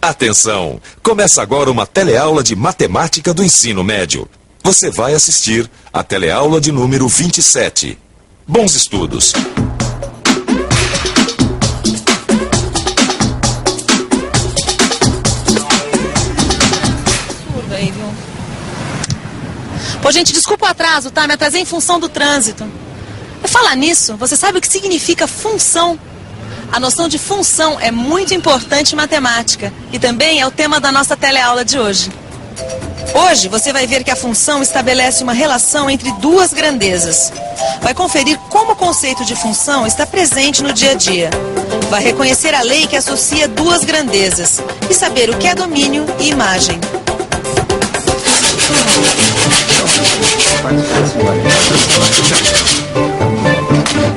Atenção! Começa agora uma teleaula de matemática do ensino médio. Você vai assistir a teleaula de número 27. Bons estudos! Pô, gente, desculpa o atraso, tá? Me atrasei em função do trânsito. Falar nisso, você sabe o que significa função? A noção de função é muito importante em matemática e também é o tema da nossa teleaula de hoje. Hoje você vai ver que a função estabelece uma relação entre duas grandezas. Vai conferir como o conceito de função está presente no dia a dia. Vai reconhecer a lei que associa duas grandezas e saber o que é domínio e imagem.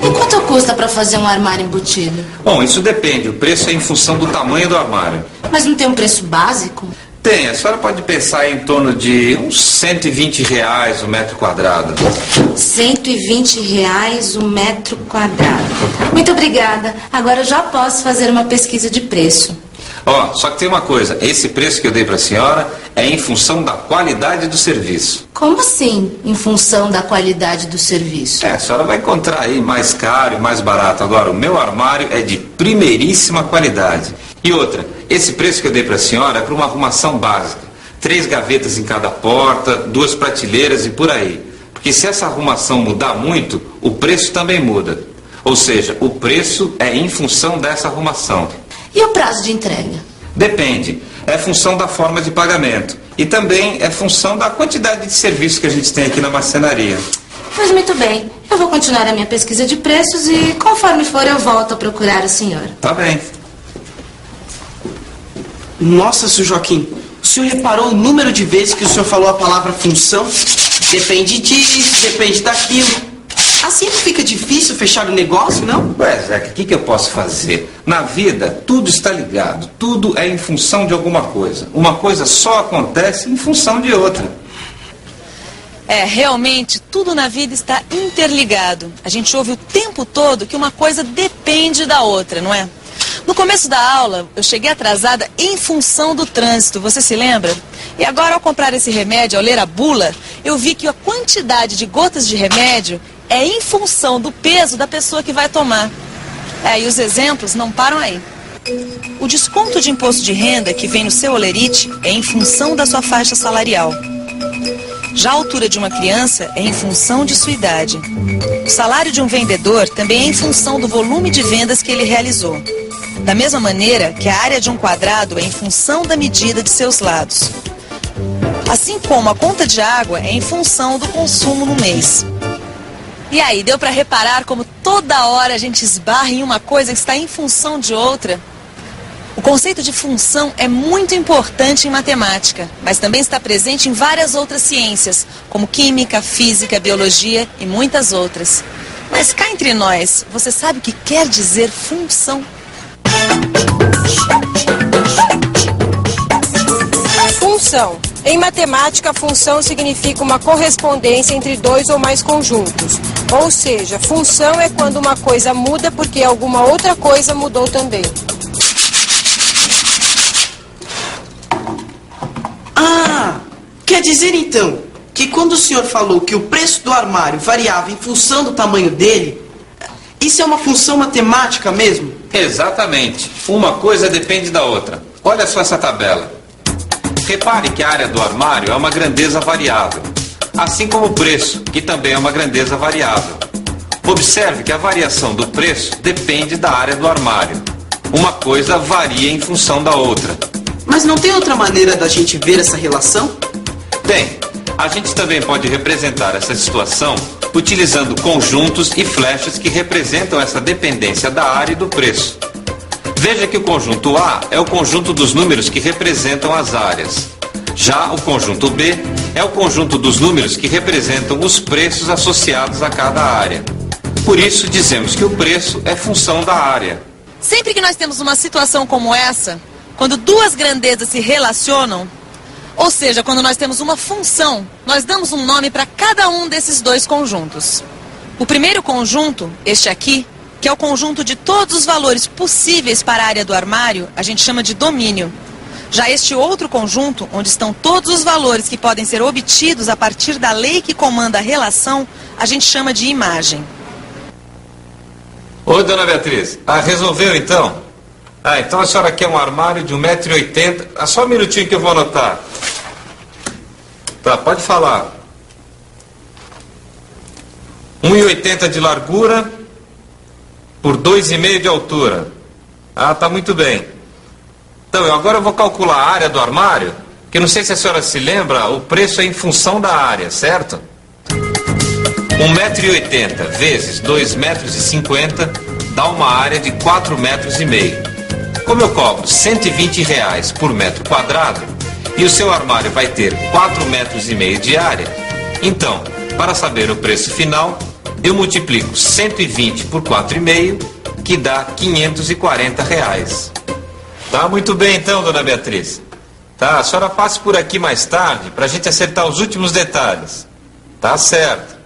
E quanto custa para fazer um armário embutido? Bom, isso depende. O preço é em função do tamanho do armário. Mas não tem um preço básico? Tem. A senhora pode pensar em torno de uns R$120 o metro quadrado. R$120 o metro quadrado. Muito obrigada. Agora eu já posso fazer uma pesquisa de preço. Ó, só que tem uma coisa. Esse preço que eu dei para a senhora é em função da qualidade do serviço. Como assim, em função da qualidade do serviço? A senhora vai encontrar aí mais caro e mais barato. Agora, o meu armário é de primeiríssima qualidade. E outra, esse preço que eu dei para a senhora é para uma arrumação básica. 3 gavetas em cada porta, 2 prateleiras e por aí. Porque se essa arrumação mudar muito, o preço também muda. Ou seja, o preço é em função dessa arrumação. E o prazo de entrega? Depende. É função da forma de pagamento. E também é função da quantidade de serviço que a gente tem aqui na marcenaria. Pois muito bem. Eu vou continuar a minha pesquisa de preços e, conforme for, eu volto a procurar o senhor. Tá bem. Nossa, Sr. Joaquim, o senhor reparou o número de vezes que o senhor falou a palavra função? Depende disso, depende daquilo. Assim não fica difícil fechar o negócio, não? Ué, Zeca, o que eu posso fazer? Na vida, tudo está ligado. Tudo é em função de alguma coisa. Uma coisa só acontece em função de outra. Realmente, tudo na vida está interligado. A gente ouve o tempo todo que uma coisa depende da outra, não é? No começo da aula, eu cheguei atrasada em função do trânsito, você se lembra? E agora, ao comprar esse remédio, ao ler a bula, eu vi que a quantidade de gotas de remédio é em função do peso da pessoa que vai tomar. E os exemplos não param aí. O desconto de imposto de renda que vem no seu holerite é em função da sua faixa salarial. Já a altura de uma criança é em função de sua idade. O salário de um vendedor também é em função do volume de vendas que ele realizou. Da mesma maneira que a área de um quadrado é em função da medida de seus lados. Assim como a conta de água é em função do consumo no mês. E aí, deu para reparar como toda hora a gente esbarra em uma coisa que está em função de outra? O conceito de função é muito importante em matemática, mas também está presente em várias outras ciências, como química, física, biologia e muitas outras. Mas cá entre nós, você sabe o que quer dizer função? Função. Em matemática, função significa uma correspondência entre 2 ou mais conjuntos. Ou seja, função é quando uma coisa muda porque alguma outra coisa mudou também. Ah, quer dizer então que quando o senhor falou que o preço do armário variava em função do tamanho dele, isso é uma função matemática mesmo? Exatamente. Uma coisa depende da outra. Olha só essa tabela. Repare que a área do armário é uma grandeza variável, assim como o preço, que também é uma grandeza variável. Observe que a variação do preço depende da área do armário. Uma coisa varia em função da outra. Mas não tem outra maneira da gente ver essa relação? Tem. A gente também pode representar essa situação utilizando conjuntos e flechas que representam essa dependência da área e do preço. Veja que o conjunto A é o conjunto dos números que representam as áreas. Já o conjunto B é o conjunto dos números que representam os preços associados a cada área. Por isso, dizemos que o preço é função da área. Sempre que nós temos uma situação como essa, quando duas grandezas se relacionam, Ou seja, quando nós temos uma função, nós damos um nome para cada um desses dois conjuntos. O primeiro conjunto, este aqui, que é o conjunto de todos os valores possíveis para a área do armário, a gente chama de domínio. Já este outro conjunto, onde estão todos os valores que podem ser obtidos a partir da lei que comanda a relação, a gente chama de imagem. Oi, dona Beatriz. Resolveu então? Então a senhora quer um armário de 1,80 m. Só um minutinho que eu vou anotar. Tá, pode falar. 1,80 m de largura por 2,5 m de altura. Tá muito bem. Então, agora eu vou calcular a área do armário, que não sei se a senhora se lembra, o preço é em função da área, certo? 1,80 m vezes 2,50 m dá uma área de 4,5 m. Como eu cobro R$120 por metro quadrado e o seu armário vai ter 4,5 m de área, então, para saber o preço final, eu multiplico 120 por 4,5, que dá R$540. Tá muito bem então, dona Beatriz. Tá, a senhora passe por aqui mais tarde para a gente acertar os últimos detalhes. Tá certo.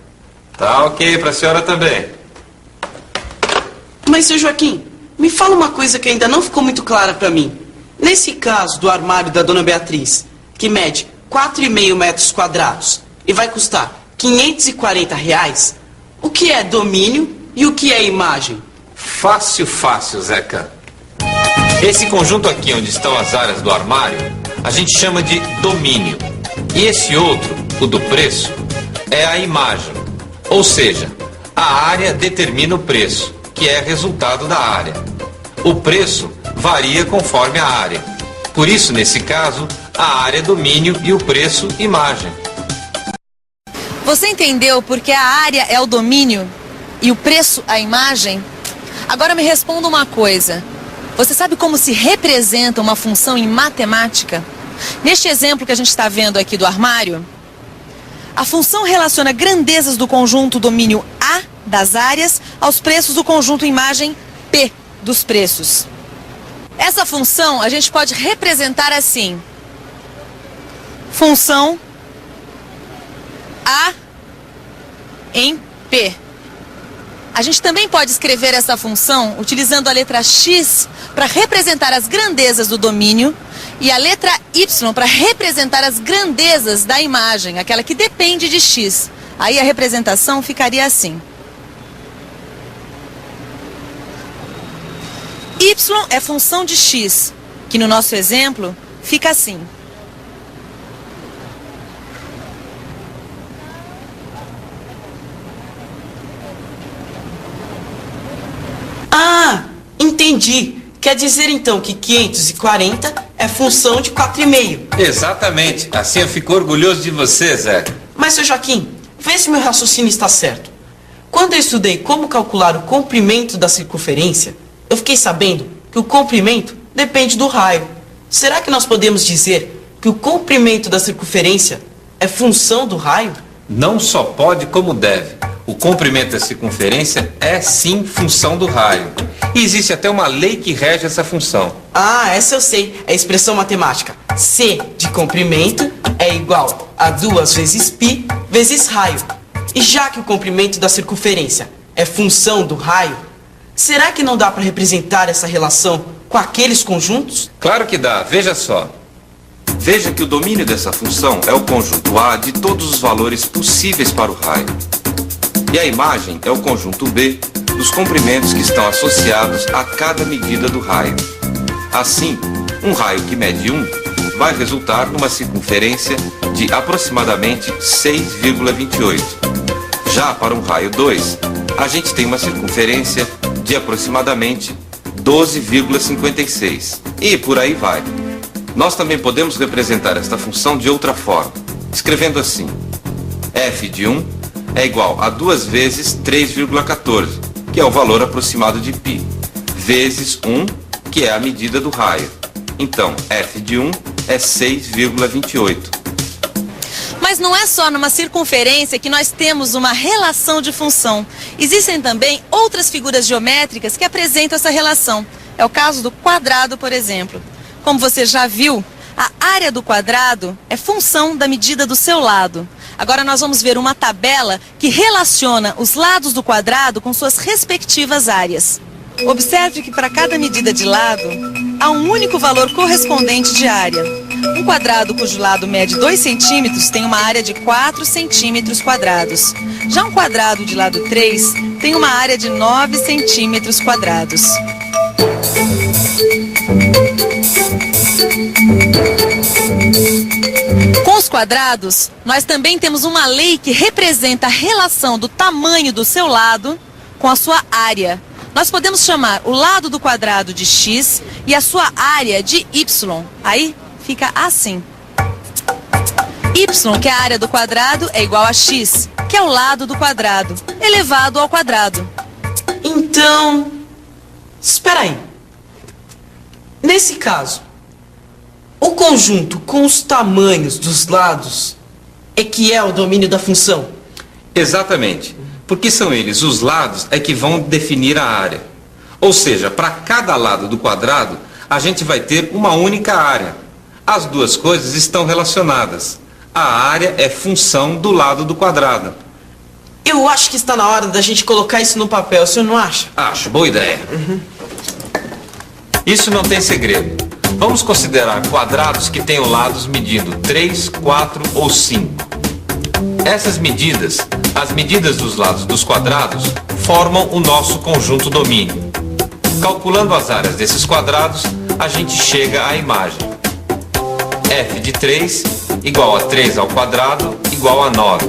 Tá ok para a senhora também. Mas, seu Joaquim, me fala uma coisa que ainda não ficou muito clara para mim. Nesse caso do armário da dona Beatriz, que mede 4,5 metros quadrados e vai custar R$540, o que é domínio e o que é imagem? Fácil, Zeca. Esse conjunto aqui onde estão as áreas do armário, a gente chama de domínio. E esse outro, o do preço, é a imagem. Ou seja, a área determina o preço, que é resultado da área. O preço varia conforme a área. Por isso, nesse caso, a área é domínio e o preço imagem. Você entendeu porque a área é o domínio e o preço a imagem? Agora me responda uma coisa. Você sabe como se representa uma função em matemática? Neste exemplo que a gente está vendo aqui do armário, a função relaciona grandezas do conjunto domínio A das áreas aos preços do conjunto imagem P dos preços. Essa função a gente pode representar assim. Função A em P. A gente também pode escrever essa função utilizando a letra X para representar as grandezas do domínio e a letra Y para representar as grandezas da imagem, aquela que depende de X. Aí a representação ficaria assim. Y é função de X, que no nosso exemplo fica assim. Entendi. Quer dizer então que 540 é função de 4,5. Exatamente. Assim eu fico orgulhoso de você, Zé. Mas, seu Joaquim, vê se meu raciocínio está certo. Quando eu estudei como calcular o comprimento da circunferência, eu fiquei sabendo que o comprimento depende do raio. Será que nós podemos dizer que o comprimento da circunferência é função do raio? Não só pode, como deve. O comprimento da circunferência é sim função do raio. E existe até uma lei que rege essa função. Essa eu sei. É a expressão matemática. C de comprimento é igual a 2 vezes π vezes raio. E já que o comprimento da circunferência é função do raio, será que não dá para representar essa relação com aqueles conjuntos? Claro que dá. Veja só. Veja que o domínio dessa função é o conjunto A de todos os valores possíveis para o raio. E a imagem é o conjunto B dos comprimentos que estão associados a cada medida do raio. Assim, um raio que mede 1 vai resultar numa circunferência de aproximadamente 6,28. Já para um raio 2, a gente tem uma circunferência de aproximadamente 12,56. E por aí vai. Nós também podemos representar esta função de outra forma, escrevendo assim: f de 1 é igual a 2 vezes 3,14, que é o valor aproximado de π, vezes 1, que é a medida do raio. Então, f de 1 é 6,28. Mas não é só numa circunferência que nós temos uma relação de função. Existem também outras figuras geométricas que apresentam essa relação. É o caso do quadrado, por exemplo. Como você já viu, A área do quadrado é função da medida do seu lado. Agora nós vamos ver uma tabela que relaciona os lados do quadrado com suas respectivas áreas. Observe que para cada medida de lado, há um único valor correspondente de área. Um quadrado cujo lado mede 2 centímetros tem uma área de 4 centímetros quadrados. Já um quadrado de lado 3 tem uma área de 9 centímetros quadrados. Com os quadrados, nós também temos uma lei que representa a relação do tamanho do seu lado com a sua área. Nós podemos chamar o lado do quadrado de x e a sua área de y. Aí fica assim. Y, que é a área do quadrado, é igual a x, que é o lado do quadrado, elevado ao quadrado. Então, espera aí. Nesse caso, o conjunto com os tamanhos dos lados é que é o domínio da função? Exatamente, porque são eles, os lados, é que vão definir a área. Ou seja, para cada lado do quadrado, a gente vai ter uma única área. As duas coisas estão relacionadas. A área é função do lado do quadrado. Eu acho que está na hora da gente colocar isso no papel, o senhor não acha? Acho, boa ideia. Isso não tem segredo. Vamos considerar quadrados que tenham lados medindo 3, 4 ou 5. Essas medidas, as medidas dos lados dos quadrados, formam o nosso conjunto domínio. Calculando as áreas desses quadrados, a gente chega à imagem. F de 3 igual a 3 ao quadrado igual a 9.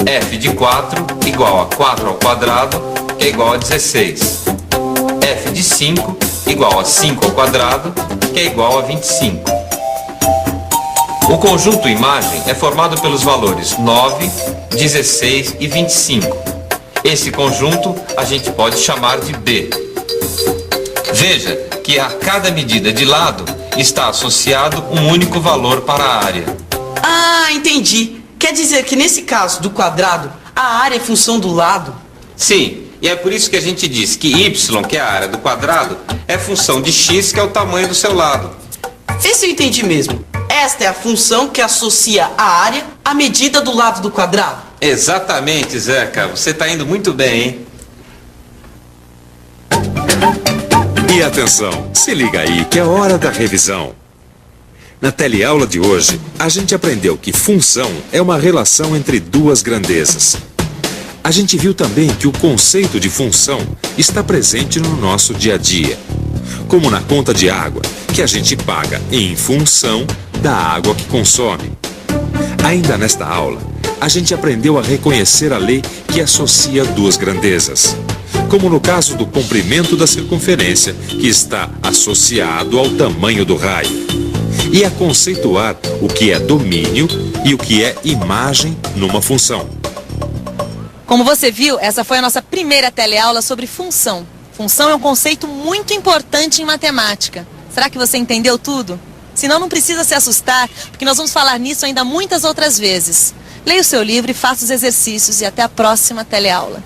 F de 4 igual a 4 ao quadrado, que é igual a 16. F de 5 igual a 5 ao quadrado, que é igual a 25. O conjunto imagem é formado pelos valores 9, 16 e 25. Esse conjunto a gente pode chamar de B. Veja que a cada medida de lado está associado um único valor para a área. Ah, entendi. Quer dizer que nesse caso do quadrado, a área é função do lado? Sim, e é por isso que a gente diz que y, que é a área do quadrado, é função de x, que é o tamanho do seu lado. Vê se eu entendi mesmo. Esta é a função que associa a área à medida do lado do quadrado. Exatamente, Zeca. Você está indo muito bem, hein? E atenção, se liga aí que é hora da revisão. Na teleaula de hoje, a gente aprendeu que função é uma relação entre duas grandezas. A gente viu também que o conceito de função está presente no nosso dia a dia, como na conta de água, que a gente paga em função da água que consome. Ainda nesta aula, a gente aprendeu a reconhecer a lei que associa duas grandezas, como no caso do comprimento da circunferência, que está associado ao tamanho do raio, e a conceituar o que é domínio e o que é imagem numa função. Como você viu, essa foi a nossa primeira teleaula sobre função. Função é um conceito muito importante em matemática. Será que você entendeu tudo? Senão não precisa se assustar, porque nós vamos falar nisso ainda muitas outras vezes. Leia o seu livro e faça os exercícios e até a próxima teleaula.